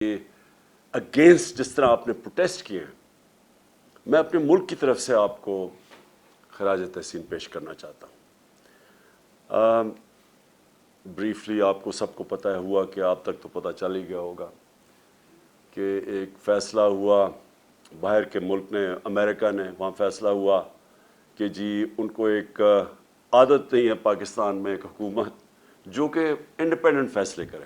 Against جس طرح آپ نے پروٹیسٹ کیے ہیں، میں اپنے ملک کی طرف سے آپ کو خراج تحسین پیش کرنا چاہتا ہوں۔ بریفلی آپ کو سب کو پتہ ہوا کہ آپ تک تو پتہ چل ہی گیا ہوگا کہ ایک فیصلہ ہوا باہر کے ملک نے، امریکہ نے، وہاں فیصلہ ہوا کہ جی ان کو ایک عادت نہیں ہے پاکستان میں ایک حکومت جو کہ انڈیپینڈنٹ فیصلے کرے،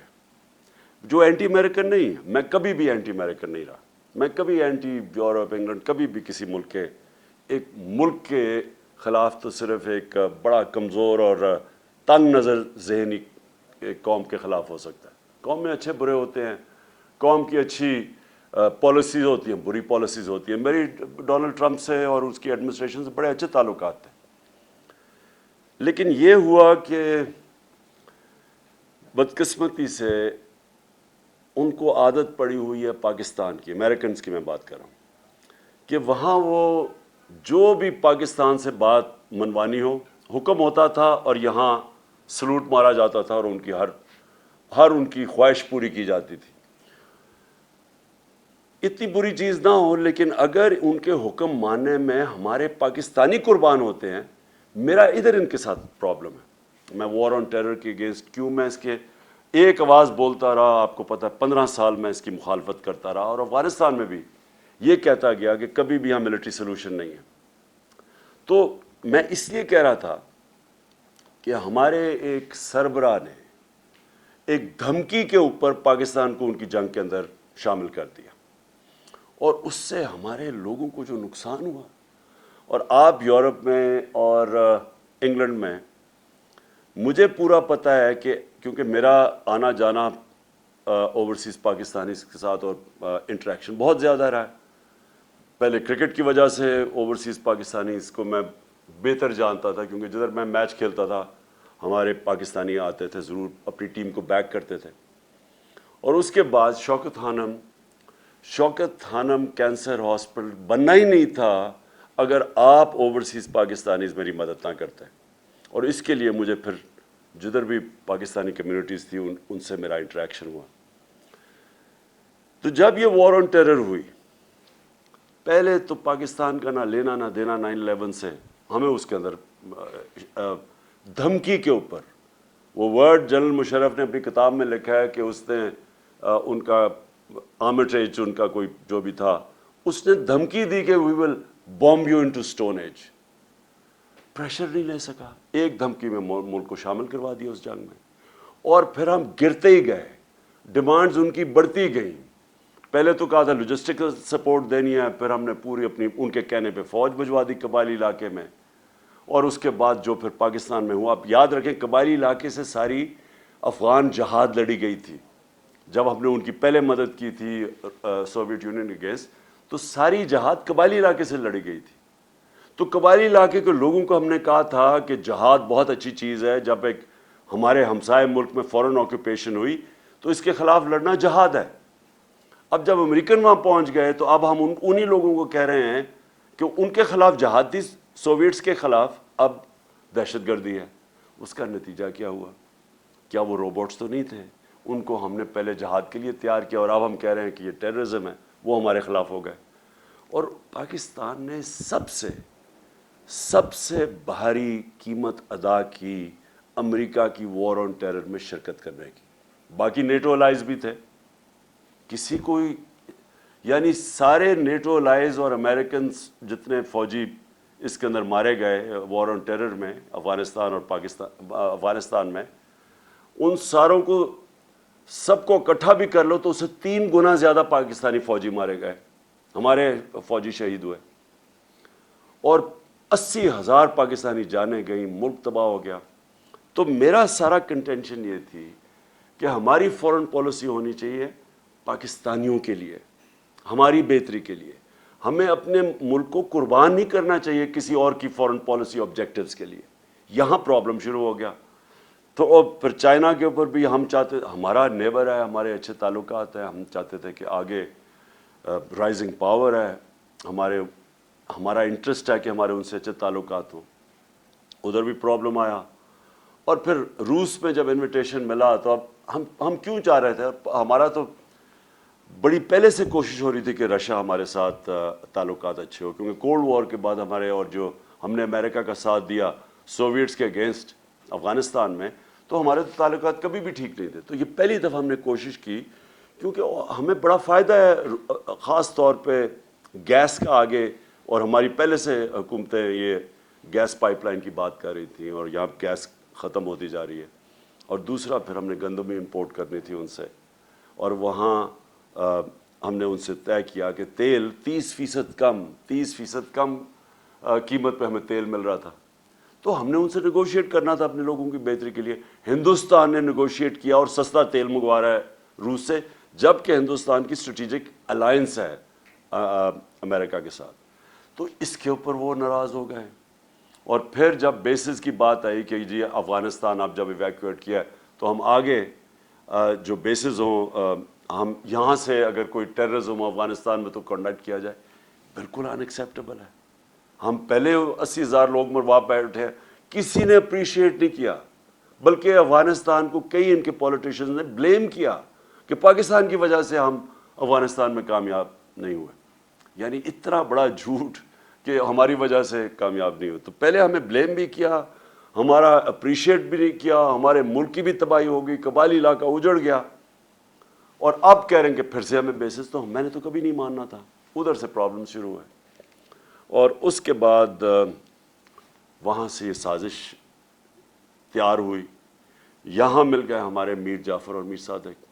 جو اینٹی امریکن نہیں ہے۔ میں کبھی بھی اینٹی امریکن نہیں رہا، میں کبھی اینٹی یورپ انگلینڈ کبھی بھی کسی ملک کے ایک ملک کے خلاف تو صرف ایک بڑا کمزور اور تنگ نظر ذہنی قوم کے خلاف ہو سکتا ہے۔ قوم میں اچھے برے ہوتے ہیں، قوم کی اچھی پالیسیز ہوتی ہیں، بری پالیسیز ہوتی ہیں۔ میری ڈونلڈ ٹرمپ سے اور اس کی ایڈمنسٹریشن سے بڑے اچھے تعلقات تھے، لیکن یہ ہوا کہ بدقسمتی سے ان کو عادت پڑی ہوئی ہے پاکستان کی، امریکنز کی میں بات کر رہا ہوں، کہ وہاں وہ جو بھی پاکستان سے بات منوانی ہو حکم ہوتا تھا اور یہاں سلوٹ مارا جاتا تھا اور ان کی ہر ان کی خواہش پوری کی جاتی تھی۔ اتنی بری چیز نہ ہو، لیکن اگر ان کے حکم ماننے میں ہمارے پاکستانی قربان ہوتے ہیں، میرا ادھر ان کے ساتھ پرابلم ہے۔ میں وار آن ٹیرر کے اگینسٹ کیوں میں اس کے ایک آواز بولتا رہا، آپ کو پتہ ہے 15 سال میں اس کی مخالفت کرتا رہا، اور افغانستان میں بھی یہ کہتا گیا کہ کبھی بھی یہاں ملٹری سلوشن نہیں ہے۔ تو میں اس لیے کہہ رہا تھا کہ ہمارے ایک سربراہ نے ایک دھمکی کے اوپر پاکستان کو ان کی جنگ کے اندر شامل کر دیا، اور اس سے ہمارے لوگوں کو جو نقصان ہوا، اور آپ یورپ میں اور انگلینڈ میں مجھے پورا پتہ ہے کہ کیونکہ میرا آنا جانا اوورسیز پاکستانی کے ساتھ اور انٹریکشن بہت زیادہ رہا ہے۔ پہلے کرکٹ کی وجہ سے اوورسیز پاکستانی اس کو میں بہتر جانتا تھا، کیونکہ جدھر میں میچ کھیلتا تھا ہمارے پاکستانی آتے تھے، ضرور اپنی ٹیم کو بیک کرتے تھے۔ اور اس کے بعد شوکت خانم کینسر ہاسپٹل بننا ہی نہیں تھا اگر آپ اوورسیز پاکستانیز میری مدد نہ کرتے، اور اس کے لیے مجھے پھر جدھر بھی پاکستانی کمیونٹیز تھی ان سے میرا انٹریکشن ہوا۔ تو جب یہ وار آن ٹیرر ہوئی، پہلے تو پاکستان کا نہ لینا نہ دینا 9/11 سے، ہمیں اس کے اندر دھمکی کے اوپر وہ ورڈ جنرل مشرف نے اپنی کتاب میں لکھا ہے کہ اس نے ان کا آرمیٹریج ان کا کوئی جو بھی تھا، اس نے دھمکی دی کہ we will bomb you into stone age. Pressure نہیں لے سکا، ایک دھمکی میں ملک کو شامل کروا دیا اس جنگ میں، اور پھر ہم گرتے ہی گئے، ڈیمانڈز ان کی بڑھتی گئیں۔ پہلے تو کہا تھا لوجسٹکل سپورٹ دینی ہے، پھر ہم نے پوری اپنی ان کے کہنے پہ فوج بھجوا دی قبائلی علاقے میں، اور اس کے بعد جو پھر پاکستان میں ہوا، آپ یاد رکھیں قبائلی علاقے سے ساری افغان جہاد لڑی گئی تھی۔ جب ہم نے ان کی پہلے مدد کی تھی سوویت یونین کے اگینسٹ، تو ساری جہاد قبائلی علاقے سے لڑی گئی تھی۔ تو قبائلی علاقے کے لوگوں کو ہم نے کہا تھا کہ جہاد بہت اچھی چیز ہے، جب ایک ہمارے ہمسائے ملک میں فورن آکوپیشن ہوئی تو اس کے خلاف لڑنا جہاد ہے۔ اب جب امریکن وہاں پہنچ گئے تو اب ہم انہی لوگوں کو کہہ رہے ہیں کہ ان کے خلاف جہاد تھی، سوویٹس کے خلاف اب دہشت گردی ہے۔ اس کا نتیجہ کیا ہوا؟ کیا وہ روبوٹس تو نہیں تھے؟ ان کو ہم نے پہلے جہاد کے لیے تیار کیا، اور اب ہم کہہ رہے ہیں کہ یہ ٹیررزم ہے، وہ ہمارے خلاف ہو گئے۔ اور پاکستان نے سب سے بھاری قیمت ادا کی امریکہ کی وار آن ٹیرر میں شرکت کرنے کی۔ باقی نیٹو الائز بھی تھے، کسی کوئی یعنی سارے نیٹو الائز اور امریکنز جتنے فوجی اس کے اندر مارے گئے وار آن ٹیرر میں افغانستان اور افغانستان میں، ان ساروں کو سب کو اکٹھا بھی کر لو تو اسے 3 گنا زیادہ پاکستانی فوجی مارے گئے، ہمارے فوجی شہید ہوئے، اور 80,000 پاکستانی جانیں گئیں، ملک تباہ ہو گیا۔ تو میرا سارا کنٹینشن یہ تھی کہ ہماری فورن پالیسی ہونی چاہیے پاکستانیوں کے لیے، ہماری بہتری کے لیے۔ ہمیں اپنے ملک کو قربان نہیں کرنا چاہیے کسی اور کی فورن پالیسی آبجیکٹیوز کے لیے۔ یہاں پرابلم شروع ہو گیا۔ تو پھر چائنا کے اوپر بھی ہم چاہتے، ہمارا نیبر ہے، ہمارے اچھے تعلقات ہیں، ہم چاہتے تھے کہ آگے رائزنگ پاور ہے، ہمارا انٹرسٹ ہے کہ ہمارے ان سے اچھے تعلقات ہوں۔ ادھر بھی پرابلم آیا، اور پھر روس میں جب انویٹیشن ملا تو اب ہم کیوں چاہ رہے تھے، ہمارا تو بڑی پہلے سے کوشش ہو رہی تھی کہ رشیا ہمارے ساتھ تعلقات اچھے ہو، کیونکہ کولڈ وار کے بعد ہمارے اور جو ہم نے امریکہ کا ساتھ دیا سوویٹس کے اگینسٹ افغانستان میں، تو ہمارے تعلقات کبھی بھی ٹھیک نہیں تھے. تو یہ پہلی دفعہ ہم نے کوشش کی، کیونکہ ہمیں بڑا فائدہ ہے خاص طور پہ گیس کا آگے، اور ہماری پہلے سے حکومتیں یہ گیس پائپ لائن کی بات کر رہی تھیں، اور یہاں گیس ختم ہوتی جا رہی ہے. اور دوسرا پھر ہم نے گندم امپورٹ کرنی تھی ان سے، اور وہاں ہم نے ان سے طے کیا کہ تیل 30% کم قیمت پہ ہمیں تیل مل رہا تھا. تو ہم نے ان سے نیگوشیٹ کرنا تھا اپنے لوگوں کی بہتری کے لیے. ہندوستان نے نیگوشیٹ کیا اور سستا تیل منگوا رہا ہے روس سے، جبکہ ہندوستان کی اسٹریٹجک الائنس ہے امریکہ کے ساتھ. تو اس کے اوپر وہ ناراض ہو گئے. اور پھر جب بیسز کی بات آئی کہ جی افغانستان آپ جب ایویکویٹ کیا ہے تو ہم آگے جو بیسز ہوں، ہم یہاں سے اگر کوئی ٹیررزم افغانستان میں تو کنڈکٹ کیا جائے، بالکل ان ایکسیپٹیبل ہے. ہم پہلے 80,000 لوگ مروا بیٹھے، کسی نے اپریشیٹ نہیں کیا، بلکہ افغانستان کو کئی ان کے پولیٹیشنز نے بلیم کیا کہ پاکستان کی وجہ سے ہم افغانستان میں کامیاب نہیں ہوئے. یعنی اتنا بڑا جھوٹ کہ ہماری وجہ سے کامیاب نہیں ہوئے. تو پہلے ہمیں بلیم بھی کیا، ہمارا اپریشیٹ بھی نہیں کیا، ہمارے ملک کی بھی تباہی ہو گئی، قبائلی علاقہ اجڑ گیا. اور اب کہہ رہے ہیں کہ پھر سے ہمیں بیسس، تو میں نے تو کبھی نہیں ماننا تھا. ادھر سے پرابلم شروع ہوئے، اور اس کے بعد وہاں سے یہ سازش تیار ہوئی. یہاں مل گئے ہمارے میر جعفر اور میر صادق.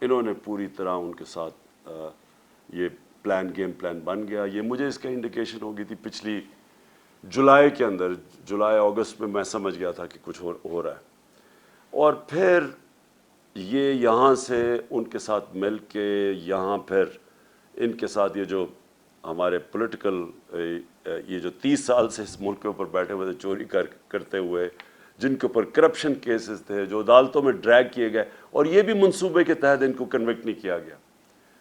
انہوں نے پوری طرح ان کے ساتھ یہ گیم پلان بن گیا. یہ مجھے اس کا انڈیکیشن ہو گئی تھی پچھلی جولائی کے اندر، جولائی اگست میں سمجھ گیا تھا کہ کچھ ہو رہا ہے. اور پھر یہ یہاں سے ان کے ساتھ مل کے یہاں پھر ان کے ساتھ یہ جو ہمارے پولیٹیکل یہ جو 30 سال سے اس ملک کے اوپر بیٹھے ہوئے تھے چوری کرتے ہوئے، جن کے اوپر کرپشن کیسز تھے، جو عدالتوں میں ڈریگ کیے گئے، اور یہ بھی منصوبے کے تحت ان کو کنوکٹ نہیں کیا گیا.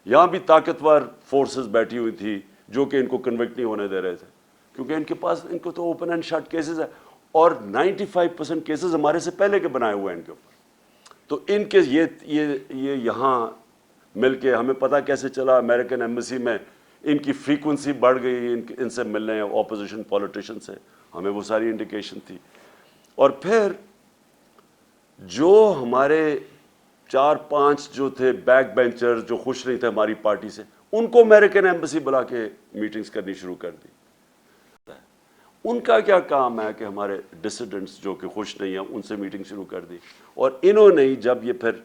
یہاں بھی طاقتور فورسز بیٹھی ہوئی تھی جو کہ ان کو کنوکٹ نہیں ہونے دے رہے تھے، کیونکہ ان کے پاس ان کو تو اوپن اینڈ شٹ کیسز ہے، اور 95% کیسز ہمارے سے پہلے کے بنائے ہوئے ہیں ان کے اوپر. تو ان کے یہ یہاں مل کے ہمیں پتہ کیسے چلا، امریکن ایمبیسی میں ان کی فریکوینسی بڑھ گئی ان سے ملنے اپوزیشن پولیٹیشن سے، ہمیں وہ ساری انڈیکیشن تھی. اور پھر جو ہمارے 4-5 جو تھے بیک بینچر جو خوش نہیں تھے ہماری پارٹی سے، ان کو امریکن ایمبیسی بلا کے میٹنگز کرنی شروع کر دی. ان کا کیا کام ہے کہ ہمارے ڈسیڈنٹس جو کہ خوش نہیں ہیں ان سے میٹنگ شروع کر دی. اور انہوں نے جب یہ پھر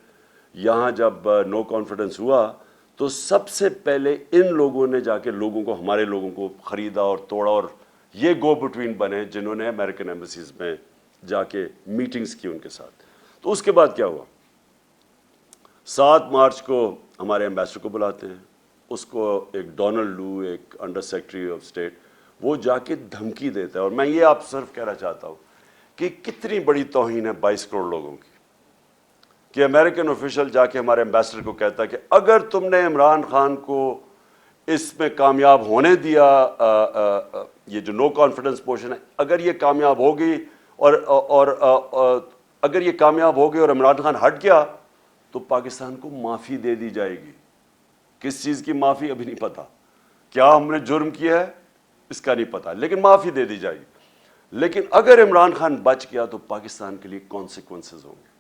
یہاں جب نو کانفیڈنس ہوا تو سب سے پہلے ان لوگوں نے جا کے لوگوں کو، ہمارے لوگوں کو خریدا اور توڑا، اور یہ گو بٹوین بنے جنہوں نے امریکن ایمبیسیز میں جا کے میٹنگز کی ان کے ساتھ. تو اس کے بعد کیا ہوا، 7 مارچ کو ہمارے ایمبیسڈر کو بلاتے ہیں. اس کو ایک ڈونلڈ لو، ایک انڈر سیکرٹری آف اسٹیٹ، وہ جا کے دھمکی دیتا ہے. اور میں یہ آپ صرف کہنا چاہتا ہوں کہ کتنی بڑی توہین ہے 22 کروڑ لوگوں کی، کہ امریکن آفیشل جا کے ہمارے ایمبیسڈر کو کہتا ہے کہ اگر تم نے عمران خان کو اس میں کامیاب ہونے دیا، یہ جو نو کانفیڈنس موشن ہے، اگر یہ کامیاب ہوگی اور اگر یہ کامیاب ہوگی اور عمران خان ہٹ گیا تو پاکستان کو معافی دے دی جائے گی. کس چیز کی معافی ابھی نہیں پتا، کیا ہم نے جرم کیا ہے اس کا نہیں پتا، لیکن معافی دے دی جائے گی. لیکن اگر عمران خان بچ گیا تو پاکستان کے لیے کانسیکوینسز ہوں گے.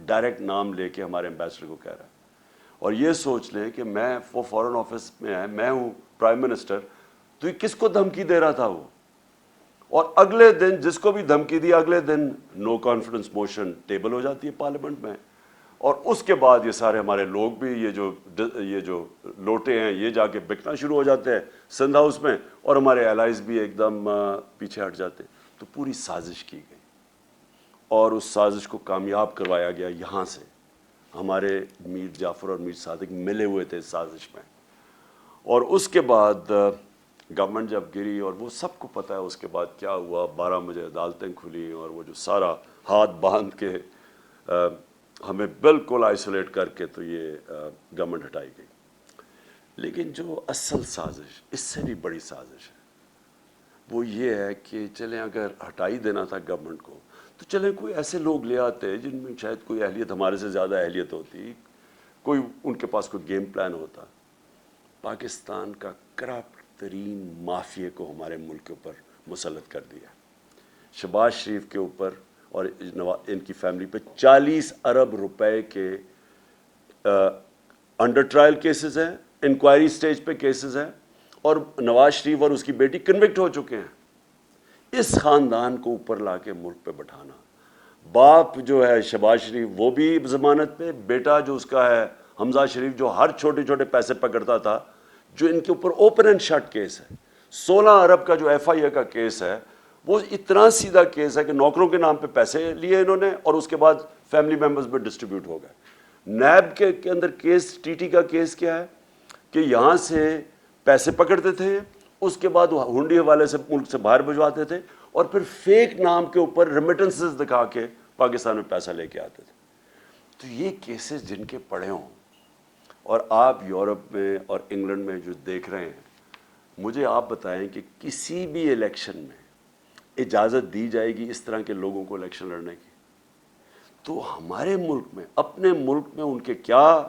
ڈائریکٹ نام لے کے ہمارے ایمبیسڈر کو کہہ رہا ہے. اور یہ سوچ لیں کہ میں وہ فورن آفس میں ہے، میں ہوں پرائم منسٹر، تو یہ کس کو دھمکی دے رہا تھا وہ. اور اگلے دن جس کو بھی دھمکی دی، اگلے دن نو کانفیڈنس موشن ٹیبل ہو جاتی ہے پارلیمنٹ میں. اور اس کے بعد یہ سارے ہمارے لوگ بھی یہ جو لوٹے ہیں یہ جا کے بکنا شروع ہو جاتے ہیں سندھ ہاؤس میں، اور ہمارے الائز بھی ایک دم پیچھے ہٹ جاتے ہیں. تو پوری سازش کی گئی اور اس سازش کو کامیاب کروایا گیا. یہاں سے ہمارے میر جعفر اور میر صادق ملے ہوئے تھے سازش میں. اور اس کے بعد گورنمنٹ جب گری، اور وہ سب کو پتہ ہے اس کے بعد کیا ہوا، 12 بجے عدالتیں کھلی، اور وہ جو سارا ہاتھ باندھ کے ہمیں بالکل آئسولیٹ کر کے تو یہ گورنمنٹ ہٹائی گئی. لیکن جو اصل سازش، اس سے بھی بڑی سازش ہے، وہ یہ ہے کہ چلیں اگر ہٹائی دینا تھا گورنمنٹ کو تو چلیں کوئی ایسے لوگ لے آتے جن میں شاید کوئی اہلیت ہمارے سے زیادہ اہلیت ہوتی، کوئی ان کے پاس کوئی گیم پلان ہوتا. پاکستان کا کرپٹ ترین مافیا کو ہمارے ملک کے اوپر مسلط کر دیا. شہباز شریف کے اوپر اور ان کی فیملی پہ 40 ارب روپے کے انڈر ٹرائل کیسز ہیں, انکوائری سٹیج پہ کیسز ہیں, اور نواز شریف اور اس کی بیٹی کنوکٹ ہو چکے ہیں. اس خاندان کو اوپر لا کے ملک پہ بٹھانا, باپ جو ہے شہباز شریف وہ بھی ضمانت پہ, بیٹا جو اس کا ہے حمزہ شریف جو ہر چھوٹے چھوٹے پیسے پکڑتا تھا, جو ان کے اوپر اوپن اینڈ شٹ کیس ہے. 16 ارب کا جو ایف آئی اے کا کیس ہے وہ اتنا سیدھا کیس ہے کہ نوکروں کے نام پہ پیسے لیے انہوں نے اور اس کے بعد فیملی ممبرز پہ ڈسٹریبیوٹ ہو گئے. نیب کے اندر کیس, ٹی ٹی کا کیس کیا ہے کہ یہاں سے پیسے پکڑتے تھے, اس کے بعد وہ ہنڈی حوالے سے ملک سے باہر بھجواتے تھے, اور پھر فیک نام کے اوپر ریمیٹنسز دکھا کے پاکستان میں پیسہ لے کے آتے تھے. تو یہ کیسز جن کے پڑے ہوں, اور آپ یورپ میں اور انگلینڈ میں جو دیکھ رہے ہیں, مجھے آپ بتائیں کہ کسی بھی الیکشن میں اجازت دی جائے گی اس طرح کے لوگوں کو الیکشن لڑنے کی؟ تو ہمارے ملک میں, اپنے ملک میں ان کے کیا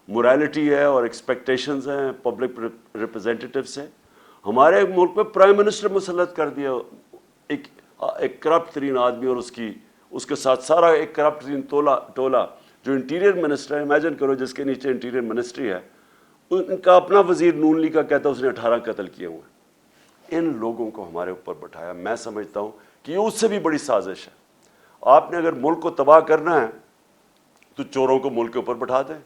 مورالٹی ہے اور ایکسپیکٹیشنز ہیں پبلک ریپرزینٹیٹیو سے. ہمارے ملک میں پرائم منسٹر مسلط کر دیا ایک کرپٹ ترین آدمی, اور اس کے ساتھ سارا ایک کرپٹ ترین ٹولہ جو انٹیریئر منسٹر ہے. امیجن کرو جس کے نیچے انٹیریئر منسٹری ہے, ان کا اپنا وزیر نون لیگ کا کہتا ہے اس نے 18 قتل کیے ہوئے ہیں. ان لوگوں کو ہمارے اوپر بٹھایا. میں سمجھتا ہوں کہ یہ اس سے بھی بڑی سازش ہے. آپ نے اگر ملک کو تباہ کرنا ہے تو چوروں کو ملک کے اوپر بٹھا دیں.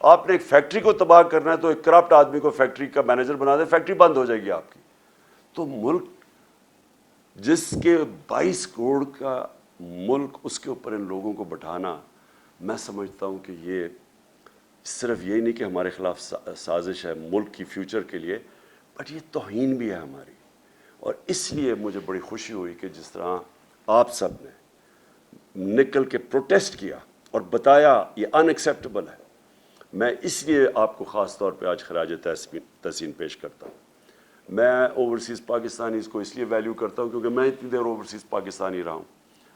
آپ نے ایک فیکٹری کو تباہ کرنا ہے تو ایک کرپٹ آدمی کو فیکٹری کا مینیجر بنا دیں, فیکٹری بند ہو جائے گی آپ کی. تو ملک جس کے 22 کروڑ کا ملک, اس کے اوپر ان لوگوں کو بٹھانا, میں سمجھتا ہوں کہ یہ صرف یہی نہیں کہ ہمارے خلاف سازش ہے ملک کی فیوچر کے لیے, بٹ یہ توہین بھی ہے ہماری. اور اس لیے مجھے بڑی خوشی ہوئی کہ جس طرح آپ سب نے نکل کے پروٹیسٹ کیا اور بتایا یہ ان ایکسیپٹیبل ہے. میں اس لیے آپ کو خاص طور پہ آج خراج تحسین پیش کرتا ہوں. میں اوورسیز پاکستانیز کو اس لیے ویلیو کرتا ہوں کیونکہ میں اتنی دیر اوورسیز پاکستانی رہا ہوں.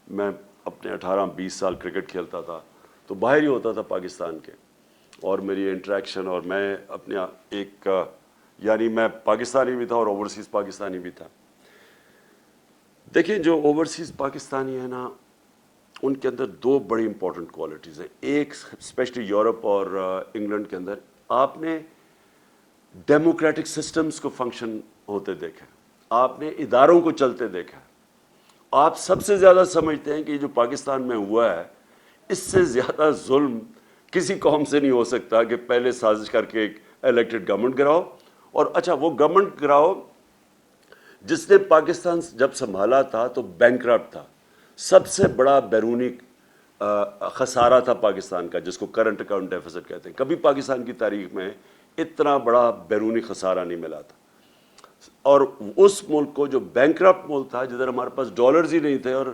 میں اپنے 18-20 سال کرکٹ کھیلتا تھا تو باہر ہی ہوتا تھا پاکستان کے, اور میری انٹریکشن, اور میں اپنے ایک یعنی میں پاکستانی بھی تھا اور اوورسیز پاکستانی بھی تھا. دیکھیں جو اوورسیز پاکستانی ہیں نا, ان کے اندر 2 بڑی امپورٹنٹ کوالٹیز ہیں. ایک اسپیشلی یورپ اور انگلینڈ کے اندر آپ نے ڈیموکریٹک سسٹمز کو فنکشن ہوتے دیکھا, آپ نے اداروں کو چلتے دیکھا. آپ سب سے زیادہ سمجھتے ہیں کہ جو پاکستان میں ہوا ہے اس سے زیادہ ظلم کسی قوم سے نہیں ہو سکتا کہ پہلے سازش کر کے ایک الیکٹڈ گورنمنٹ گراؤ, اور اچھا وہ گورنمنٹ گراؤ جس نے پاکستان جب سنبھالا تھا تو بینکرپٹ تھا. سب سے بڑا بیرونی خسارہ تھا پاکستان کا, جس کو کرنٹ اکاؤنٹ ڈیفیسٹ کہتے ہیں. کبھی پاکستان کی تاریخ میں اتنا بڑا بیرونی خسارہ نہیں ملا تھا. اور اس ملک کو جو بینکرپٹ ملک تھا, جدھر ہمارے پاس ڈالرز ہی نہیں تھے, اور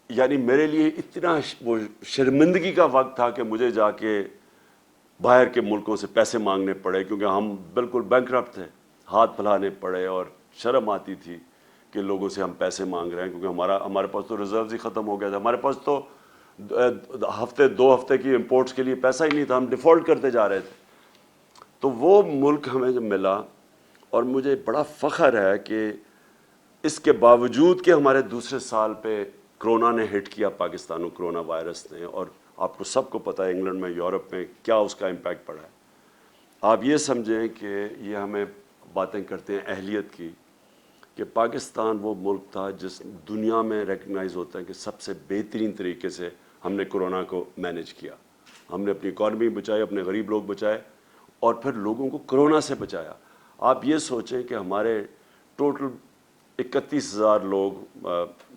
یعنی میرے لیے اتنا وہ شرمندگی کا وقت تھا کہ مجھے جا کے باہر کے ملکوں سے پیسے مانگنے پڑے کیونکہ ہم بالکل بینکرپٹ تھے. ہاتھ پھیلانے پڑے اور شرم آتی تھی کہ لوگوں سے ہم پیسے مانگ رہے ہیں, کیونکہ ہمارے پاس تو ریزروز ہی ختم ہو گیا تھا. ہمارے پاس تو 2 ہفتے کی امپورٹس کے لیے پیسہ ہی نہیں تھا, ہم ڈیفالٹ کرتے جا رہے تھے. تو وہ ملک ہمیں جب ملا, اور مجھے بڑا فخر ہے کہ اس کے باوجود کہ ہمارے دوسرے سال پہ کرونا نے ہٹ کیا پاکستان کو, کرونا وائرس نے, اور آپ کو سب کو پتہ ہے انگلینڈ میں یورپ میں کیا اس کا امپیکٹ پڑا ہے. آپ یہ سمجھیں کہ یہ ہمیں باتیں کرتے ہیں اہلیت کی, کہ پاکستان وہ ملک تھا جس دنیا میں ریکگنائز ہوتا ہے کہ سب سے بہترین طریقے سے ہم نے کرونا کو مینیج کیا. ہم نے اپنی اکانومی بچائی, اپنے غریب لوگ بچائے, اور پھر لوگوں کو کرونا سے بچایا. آپ یہ سوچیں کہ ہمارے ٹوٹل 31,000 لوگ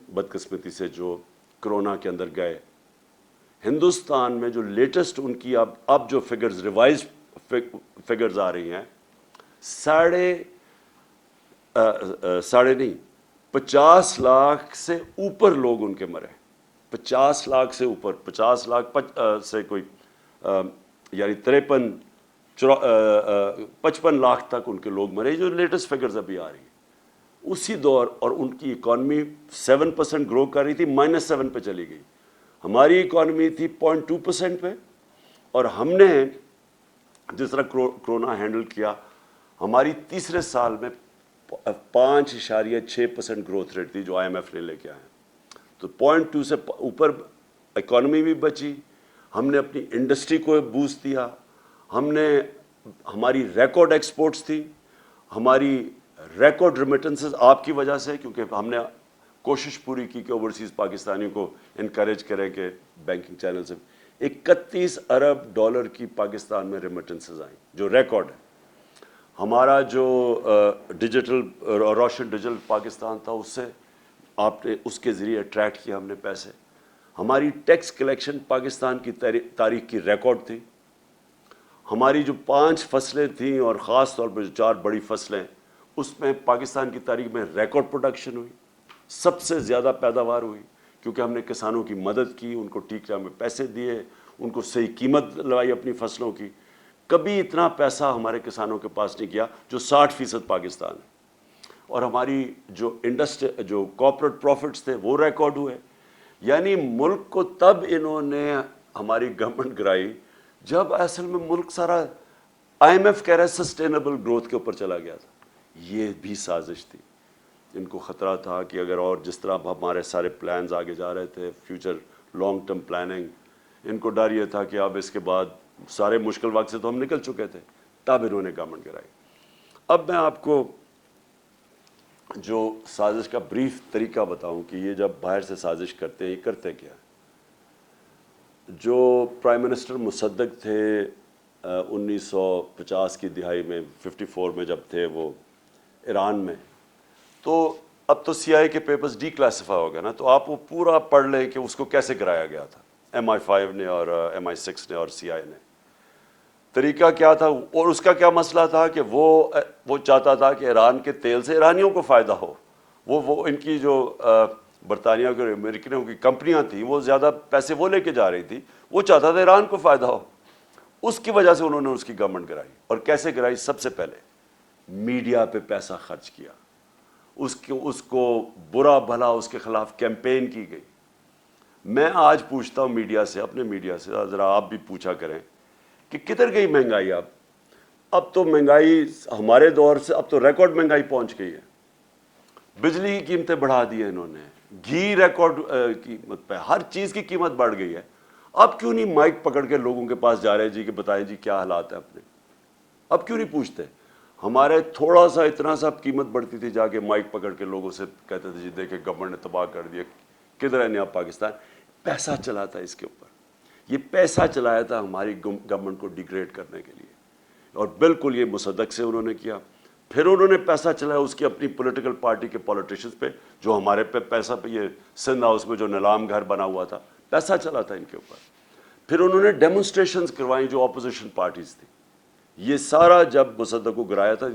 بدقسمتی سے جو کرونا کے اندر گئے. ہندوستان میں جو لیٹسٹ ان کی اب جو فگرز ریوائز فگرز آ رہی ہیں, 50 لاکھ سے اوپر لوگ ان کے مرے. 50 لاکھ سے اوپر, 50 لاکھ سے کوئی یعنی 55 لاکھ تک ان کے لوگ مرے, جو لیٹسٹ فگرز ابھی آ رہی ہیں. اسی دور, اور ان کی اکانومی 7% گرو کر رہی تھی, -7 پہ چلی گئی. ہماری اکانومی تھی 0.2% پہ, اور ہم نے جس طرح کرونا ہینڈل کیا. ہماری تیسرے سال میں 5.6% گروتھ ریٹ تھی جو آئی ایم ایف نے لے کے آئے. تو 0.2 سے اوپر اکانومی بھی بچی, ہم نے اپنی انڈسٹری کو بوسٹ دیا, ہماری ریکارڈ ایکسپورٹس تھی, ہماری ریکارڈ ریمیٹنسز آپ کی وجہ سے, کیونکہ ہم نے کوشش پوری کی کہ اوورسیز پاکستانیوں کو انکریج کریں کہ بینکنگ چینل سے. 31 ارب ڈالر کی پاکستان میں ریمیٹنسز آئیں جو ریکارڈ ہے. ہمارا جو ڈیجیٹل روشن ڈیجیٹل پاکستان تھا, اس سے آپ نے اس کے ذریعے اٹریکٹ کیا ہم نے پیسے. ہماری ٹیکس کلیکشن پاکستان کی تاریخ کی ریکارڈ تھی. ہماری جو 5 فصلیں تھیں اور خاص طور پر جو 4 بڑی فصلیں, اس میں پاکستان کی تاریخ میں ریکارڈ پروڈکشن ہوئی, سب سے زیادہ پیداوار ہوئی, کیونکہ ہم نے کسانوں کی مدد کی, ان کو ٹھیک ٹائم میں پیسے دیے, ان کو صحیح قیمت لگائی اپنی فصلوں کی. کبھی اتنا پیسہ ہمارے کسانوں کے پاس نہیں کیا جو 60% پاکستان ہے. اور ہماری جو کارپوریٹ پروفٹس تھے وہ ریکارڈ ہوئے. یعنی ملک کو تب انہوں نے ہماری گورنمنٹ گرائی جب اصل میں ملک سارا آئی ایم ایف کہہ رہا ہے سسٹینیبل گروتھ کے اوپر چلا گیا تھا. یہ بھی سازش تھی. ان کو خطرہ تھا کہ اگر اور جس طرح ہمارے سارے پلانز آگے جا رہے تھے, فیوچر لانگ ٹرم پلاننگ, ان کو ڈر یہ تھا کہ اب اس کے بعد سارے مشکل وقت سے تو ہم نکل چکے تھے, تب انہوں نے گورنمنٹ گرائی. اب میں آپ کو جو سازش کا بریف طریقہ بتاؤں کہ یہ جب باہر سے سازش کرتے ہیں یہ کرتے کیا. جو پرائم منسٹر مصدق تھے 1950 کی دہائی میں, 54 میں جب تھے وہ ایران میں, تو اب تو سی آئی کے پیپرز ڈی کلاسیفائی ہو گئے نا, تو آپ وہ پورا پڑھ لیں کہ اس کو کیسے گرایا گیا تھا MI5 نے اور MI6 نے اور سی آئی نے. طریقہ کیا تھا اور اس کا کیا مسئلہ تھا کہ وہ چاہتا تھا کہ ایران کے تیل سے ایرانیوں کو فائدہ ہو. وہ ان کی جو برطانیہ کے امریکنوں کی کمپنیاں تھیں وہ زیادہ پیسے وہ لے کے جا رہی تھی, وہ چاہتا تھا ایران کو فائدہ ہو. اس کی وجہ سے انہوں نے اس کی گورنمنٹ گرائی. اور کیسے گرائی؟ سب سے پہلے میڈیا پہ پیسہ خرچ کیا, اس کو برا بھلا اس کے خلاف کیمپین کی گئی. میں آج پوچھتا ہوں میڈیا سے, اپنے میڈیا سے, ذرا آپ بھی پوچھا کریں کہ کدھر گئی مہنگائی. اب تو مہنگائی ہمارے دور سے اب تو ریکارڈ مہنگائی پہنچ گئی ہے. بجلی کی قیمتیں بڑھا دی ہیں انہوں نے, گھی ریکارڈ قیمت پہ, ہر چیز کی قیمت بڑھ گئی ہے. اب کیوں نہیں مائک پکڑ کے لوگوں کے پاس جا رہے جی کہ بتائیں جی کیا حالات ہیں اپنے؟ اب کیوں نہیں پوچھتے؟ ہمارے تھوڑا سا اتنا سا قیمت بڑھتی تھی, جا کے مائک پکڑ کے لوگوں سے کہتے تھے جی دیکھیں گورنمنٹ نے تباہ کر دیا, کدھر ہے نیا پاکستان. پیسہ چلاتا ہے اس کے اوپر, یہ پیسہ چلایا تھا ہماری گورنمنٹ کو ڈیگریڈ کرنے کے لیے, اور بالکل یہ مصدق سے انہوں نے کیا. پھر انہوں نے پیسہ چلایا اس کی اپنی پولیٹیکل پارٹی کے پولیٹیشنز پہ, جو ہمارے پہ پیسہ پہ, یہ سندھ ہاؤس میں جو نیلام گھر بنا ہوا تھا, پیسہ چلا تھا ان کے اوپر. پھر انہوں نے ڈیمونسٹریشنز کروائیں جو اپوزیشن پارٹیز تھی. یہ سارا جب مصدق کو گرایا تھا,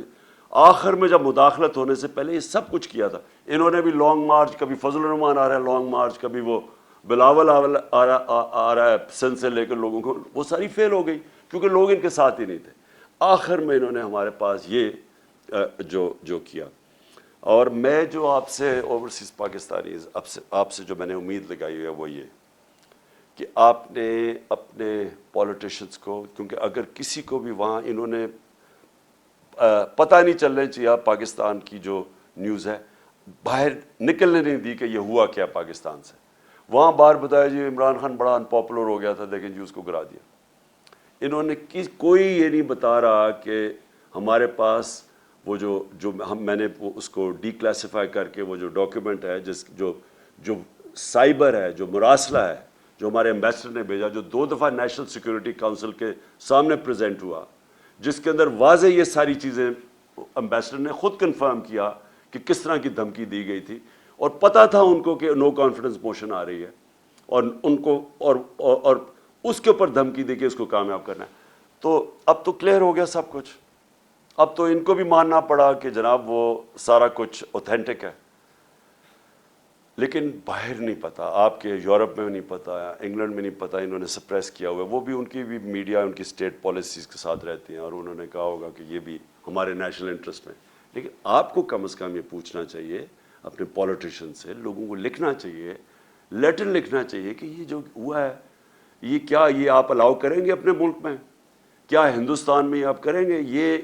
آخر میں جب مداخلت ہونے سے پہلے یہ سب کچھ کیا تھا. انہوں نے بھی لانگ مارچ, کبھی فضل الرحمان آ رہا ہے لانگ مارچ, کبھی وہ بلاول آ رہا ہے سندھ سے لے کر لوگوں کو, وہ ساری فیل ہو گئی کیونکہ لوگ ان کے ساتھ ہی نہیں تھے. آخر میں انہوں نے ہمارے پاس یہ جو کیا. اور میں جو آپ سے اوورسیز پاکستانیز آپ سے جو میں نے امید لگائی ہوئی ہے وہ یہ کہ آپ نے اپنے پولیٹیشنز کو, کیونکہ اگر کسی کو بھی وہاں انہوں نے پتہ نہیں چلنے چاہیے پاکستان کی جو نیوز ہے, باہر نکلنے نہیں دی کہ یہ ہوا کیا پاکستان سے. وہاں باہر بتایا جی عمران خان بڑا ان پاپولر ہو گیا تھا لیکن جی اس کو گرا دیا. انہوں نے کوئی یہ نہیں بتا رہا کہ ہمارے پاس وہ جو میں نے اس کو ڈی کلاسیفائی کر کے وہ جو ڈاکیومنٹ ہے جو سائبر ہے, جو مراسلہ ہے, جو ہمارے ایمبیسڈر نے بھیجا, جو 2 دفعہ نیشنل سیکورٹی کونسل کے سامنے پریزنٹ ہوا, جس کے اندر واضح یہ ساری چیزیں ایمبیسڈر نے خود کنفرم کیا کہ کس طرح کی دھمکی دی گئی تھی, اور پتہ تھا ان کو کہ نو کانفیڈنس موشن آ رہی ہے, اور ان کو اور اس کے اوپر دھمکی دے کے اس کو کامیاب کرنا ہے. تو اب تو کلیئر ہو گیا سب کچھ. اب تو ان کو بھی ماننا پڑا کہ جناب وہ سارا کچھ اوتھینٹک ہے, لیکن باہر نہیں پتا, آپ کے یورپ میں نہیں پتا, انگلینڈ میں نہیں پتا, انہوں نے سپریس کیا ہوا ہے. وہ بھی ان کی بھی میڈیا ان کی اسٹیٹ پالیسیز کے ساتھ رہتی ہیں, اور انہوں نے کہا ہوگا کہ یہ بھی ہمارے نیشنل انٹرسٹ میں. لیکن آپ کو کم از کم یہ پوچھنا چاہیے اپنے پولیٹیشین سے, لوگوں کو لکھنا چاہیے, لیٹر لکھنا چاہیے کہ یہ جو ہوا ہے یہ کیا, یہ آپ الاؤ کریں گے اپنے ملک میں کیا ہندوستان میں آپ کریں گے؟ یہ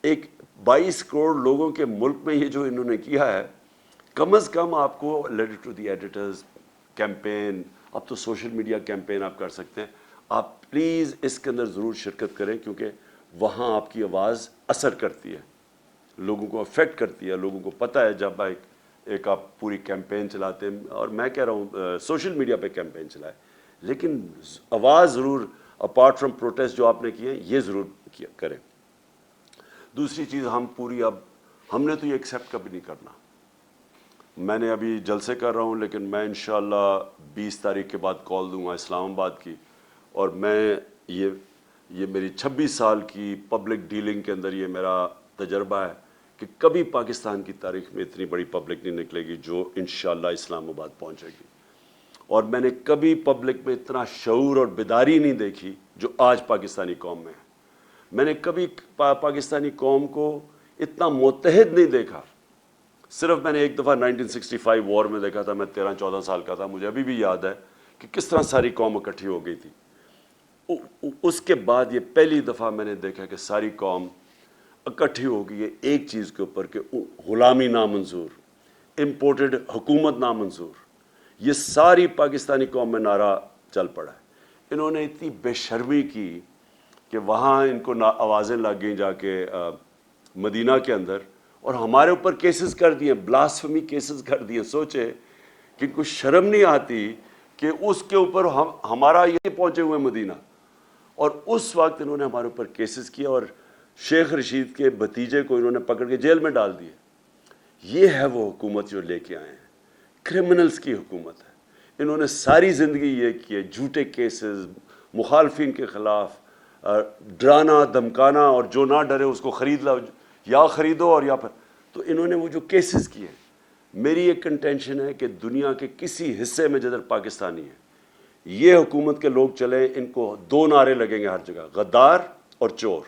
ایک 22 کروڑ لوگوں کے ملک میں یہ جو انہوں نے کیا ہے، کم از کم آپ کو letter to the editors campaign, اب تو سوشل میڈیا کیمپین آپ کر سکتے ہیں. آپ پلیز اس کے اندر ضرور شرکت کریں، کیونکہ وہاں آپ کی آواز اثر کرتی ہے، لوگوں کو افیکٹ کرتی ہے. لوگوں کو پتہ ہے جب ایک آپ پوری کیمپین چلاتے ہیں، اور میں کہہ رہا ہوں سوشل میڈیا پہ کیمپین چلائے، لیکن آواز ضرور اپارٹ فرام پروٹیسٹ جو آپ نے کیے یہ ضرور کریں. دوسری چیز، ہم نے تو یہ ایکسیپٹ کبھی نہیں کرنا. میں نے ابھی جلسے کر رہا ہوں، لیکن میں انشاءاللہ 20 تاریخ کے بعد کال دوں گا اسلام آباد کی، اور میں یہ میری 26 سال کی پبلک ڈیلنگ کے اندر یہ میرا تجربہ ہے کہ کبھی پاکستان کی تاریخ میں اتنی بڑی پبلک نہیں نکلے گی جو انشاءاللہ اسلام آباد پہنچے گی. اور میں نے کبھی پبلک میں اتنا شعور اور بیداری نہیں دیکھی جو آج پاکستانی قوم میں ہے. میں نے کبھی پاکستانی قوم کو اتنا متحد نہیں دیکھا. صرف میں نے ایک دفعہ 1965 وار میں دیکھا تھا، میں 13-14 سال کا تھا، مجھے ابھی بھی یاد ہے کہ کس طرح ساری قوم اکٹھی ہو گئی تھی. اس کے بعد یہ پہلی دفعہ میں نے دیکھا کہ ساری قوم اکٹھی ہو گئی ہے ایک چیز کے اوپر کہ غلامی نامنظور، امپورٹڈ حکومت نامنظور. یہ ساری پاکستانی قوم میں نعرہ چل پڑا ہے. انہوں نے اتنی بے شرمی کی کہ وہاں ان کو آوازیں لگ گئیں جا کے مدینہ کے اندر، اور ہمارے اوپر کیسز کر دیے، بلاسفمی کیسز کر دیے. سوچے کہ کچھ شرم نہیں آتی کہ اس کے اوپر ہمارا یہ پہنچے ہوئے مدینہ، اور اس وقت انہوں نے ہمارے اوپر کیسز کیا اور شیخ رشید کے بھتیجے کو انہوں نے پکڑ کے جیل میں ڈال دیے. یہ ہے وہ حکومت جو لے کے آئے ہیں، کرمنلز کی حکومت ہے. انہوں نے ساری زندگی یہ کیے، جھوٹے کیسز، مخالفین کے خلاف ڈرانا دھمکانا، اور جو نہ ڈرے اس کو خرید لاؤ، یا خریدو اور یا پھر. تو انہوں نے وہ جو کیسز کیے، میری ایک کنٹینشن ہے کہ دنیا کے کسی حصے میں جدھر پاکستانی ہے، یہ حکومت کے لوگ چلیں، ان کو 2 نعرے لگیں گے ہر جگہ، غدار اور چور.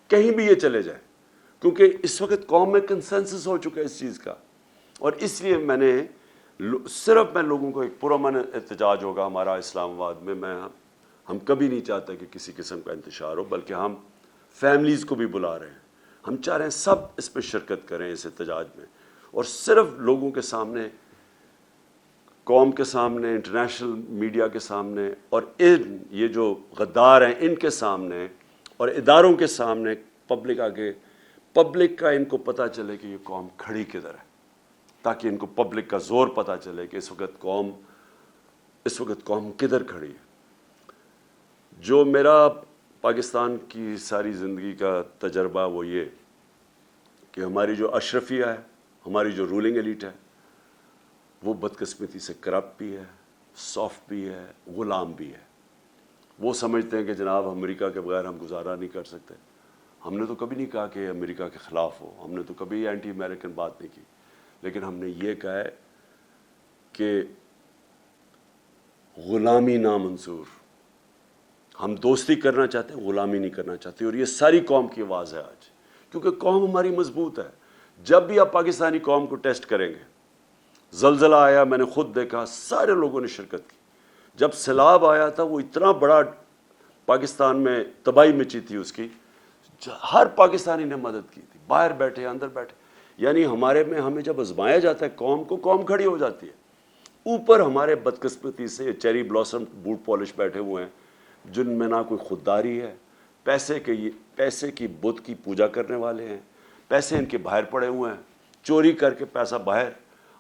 کہیں بھی یہ چلے جائیں، کیونکہ اس وقت قوم میں کنسنسس ہو چکا ہے اس چیز کا. اور اس لیے میں نے صرف میں لوگوں کو ایک پرامن احتجاج ہوگا ہمارا اسلام آباد میں. ہم کبھی نہیں چاہتے کہ کسی قسم کا انتشار ہو، بلکہ ہم فیملیز کو بھی بلا رہے ہیں. ہم چاہ رہے ہیں سب اس پہ شرکت کریں اس احتجاج میں، اور صرف لوگوں کے سامنے، قوم کے سامنے، انٹرنیشنل میڈیا کے سامنے، اور یہ جو غدار ہیں ان کے سامنے اور اداروں کے سامنے، پبلک کا ان کو پتہ چلے کہ یہ قوم کھڑی کدھر ہے، تاکہ ان کو پبلک کا زور پتہ چلے کہ اس وقت قوم کدھر کھڑی ہے. جو میرا پاکستان کی ساری زندگی کا تجربہ وہ یہ کہ ہماری جو اشرفیہ ہے، ہماری جو رولنگ ایلیٹ ہے، وہ بدقسمتی سے کرپٹ بھی ہے، سافٹ بھی ہے، غلام بھی ہے. وہ سمجھتے ہیں کہ جناب امریکہ کے بغیر ہم گزارا نہیں کر سکتے. ہم نے تو کبھی نہیں کہا کہ امریکہ کے خلاف ہو، ہم نے تو کبھی اینٹی امریکن بات نہیں کی، لیکن ہم نے یہ کہا ہے کہ غلامی نامنظور. ہم دوستی کرنا چاہتے ہیں، غلامی نہیں کرنا چاہتے. اور یہ ساری قوم کی آواز ہے آج، کیونکہ قوم ہماری مضبوط ہے. جب بھی آپ پاکستانی قوم کو ٹیسٹ کریں گے، زلزلہ آیا میں نے خود دیکھا، سارے لوگوں نے شرکت کی. جب سیلاب آیا تھا، وہ اتنا بڑا پاکستان میں تباہی مچی تھی اس کی، ہر پاکستانی نے مدد کی تھی، باہر بیٹھے اندر بیٹھے. یعنی ہمیں جب آزمایا جاتا ہے قوم کھڑی ہو جاتی ہے. اوپر ہمارے بدقسمتی سے چیری بلاسم بوٹ پالش بیٹھے ہوئے ہیں، جن میں نہ کوئی خودداری ہے، پیسے کی بت کی پوجا کرنے والے ہیں، پیسے ان کے باہر پڑے ہوئے ہیں، چوری کر کے پیسہ باہر.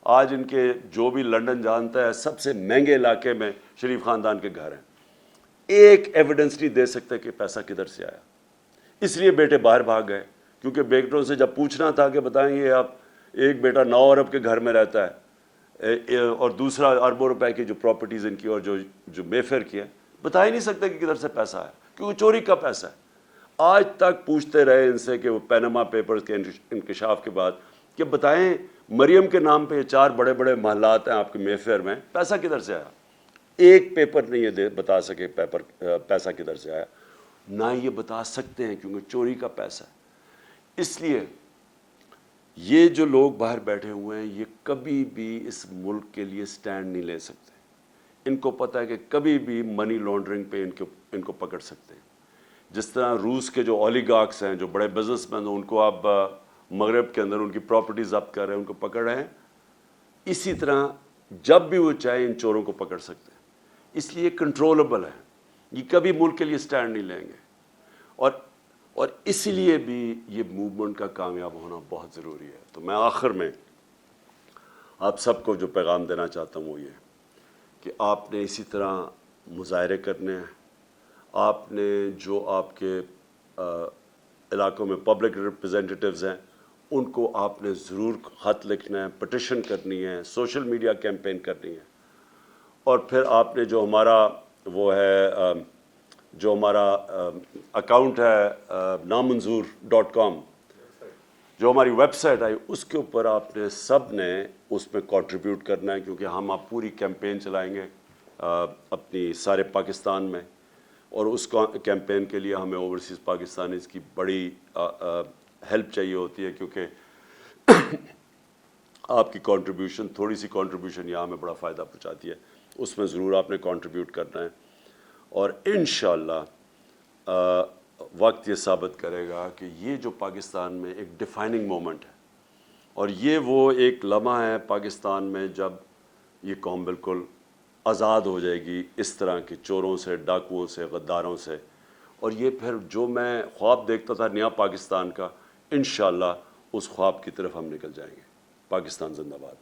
آج ان کے جو بھی لنڈن جانتا ہے، سب سے مہنگے علاقے میں شریف خاندان کے گھر ہیں. ایک ایویڈنس نہیں دے سکتے کہ پیسہ کدھر سے آیا. اس لیے بیٹے باہر بھاگ گئے، کیونکہ بیٹوں سے جب پوچھنا تھا کہ بتائیں یہ آپ، ایک بیٹا 9 ارب کے گھر میں رہتا ہے، اور دوسرا اربوں روپے کی جو پراپرٹیز ان کی اور جو مے فیئر کی ہے، بتا ہی نہیں سکتے کہ کدھر سے پیسہ ہے، کیونکہ چوری کا پیسہ ہے. آج تک پوچھتے رہے ان سے کہ وہ پینما پیپرز کے انکشاف کے بعد کہ بتائیں مریم کے نام پہ یہ 4 بڑے بڑے محلات ہیں آپ کے مے فیئر میں، پیسہ کدھر سے آیا. ایک پیپر نہیں یہ بتا سکے پیسہ کدھر سے آیا. نہ یہ بتا سکتے ہیں کیونکہ چوری کا پیسہ ہے. اس لیے یہ جو لوگ باہر بیٹھے ہوئے ہیں، یہ کبھی بھی اس ملک کے لیے سٹینڈ نہیں لے سکتے. ان کو پتہ ہے کہ کبھی بھی منی لانڈرنگ پہ ان کو پکڑ سکتے ہیں. جس طرح روس کے جو اولیگارکس ہیں، جو بڑے بزنس مین ہیں، ان کو آپ مغرب کے اندر ان کی پراپرٹی ضبط کر رہے ہیں، ان کو پکڑ رہے ہیں، اسی طرح جب بھی وہ چاہیں ان چوروں کو پکڑ سکتے ہیں. اس لیے کنٹرولبل ہے، یہ کبھی ملک کے لیے سٹینڈ نہیں لیں گے. اور اس لیے بھی یہ موومنٹ کا کامیاب ہونا بہت ضروری ہے. تو میں آخر میں آپ سب کو جو پیغام دینا چاہتا ہوں وہ یہ کہ آپ نے اسی طرح مظاہرے کرنے ہیں. آپ نے جو آپ کے علاقوں میں پبلک ریپرزینٹیٹیوز ہیں ان کو آپ نے ضرور خط لکھنا ہے، پٹیشن کرنی ہے، سوشل میڈیا کیمپین کرنی ہے. اور پھر آپ نے جو ہمارا وہ ہے جو ہمارا اکاؤنٹ ہے نامنظور.com، جو ہماری ویب سائٹ آئی، اس کے اوپر آپ نے سب نے اس میں کنٹریبیوٹ کرنا ہے، کیونکہ ہم آپ پوری کیمپین چلائیں گے اپنی سارے پاکستان میں. اور اس کیمپین کے لیے ہمیں اوورسیز پاکستانیز کی بڑی ہیلپ چاہیے ہوتی ہے، کیونکہ آپ کی کنٹریبیوشن، تھوڑی سی کنٹریبیوشن یہاں ہمیں بڑا فائدہ پہنچاتی ہے. اس میں ضرور آپ نے کنٹریبیوٹ کرنا ہے. اور انشاءاللہ وقت یہ ثابت کرے گا کہ یہ جو پاکستان میں ایک ڈیفائننگ مومنٹ ہے، اور یہ وہ ایک لمحہ ہے پاکستان میں جب یہ قوم بالکل آزاد ہو جائے گی اس طرح کے چوروں سے، ڈاکوؤں سے، غداروں سے. اور یہ پھر جو میں خواب دیکھتا تھا نیا پاکستان کا، انشاءاللہ اس خواب کی طرف ہم نکل جائیں گے. پاکستان زندہ باد.